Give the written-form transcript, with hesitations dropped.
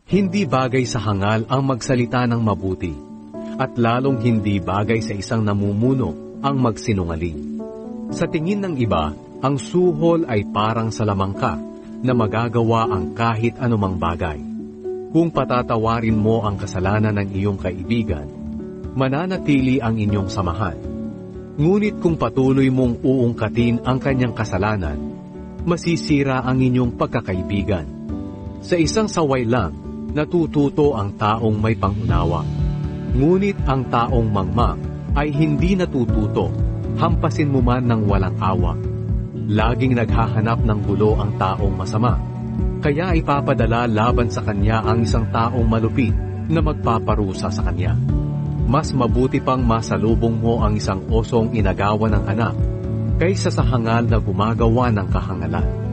Hindi bagay sa hangal ang magsalita ng mabuti, at lalong hindi bagay sa isang namumuno ang magsinungaling. Sa tingin ng iba, ang suhol ay parang salamangka na magagawa ang kahit anumang bagay. Kung patatawarin mo ang kasalanan ng iyong kaibigan, mananatili ang inyong samahan. Ngunit kung patuloy mong uungkatin ang kanyang kasalanan, masisira ang inyong pagkakaibigan. Sa isang saway lang, natututo ang taong may pangunawa. Ngunit ang taong mangmang ay hindi natututo, hampasin mo man ng walang awa. Laging naghahanap ng gulo ang taong masama, kaya ipapadala laban sa kanya ang isang taong malupit na magpaparusa sa kanya. Mas mabuti pang masalubong mo ang isang osong inagawan ng anak, kaysa sa hangal na gumagawa ng kahangalan.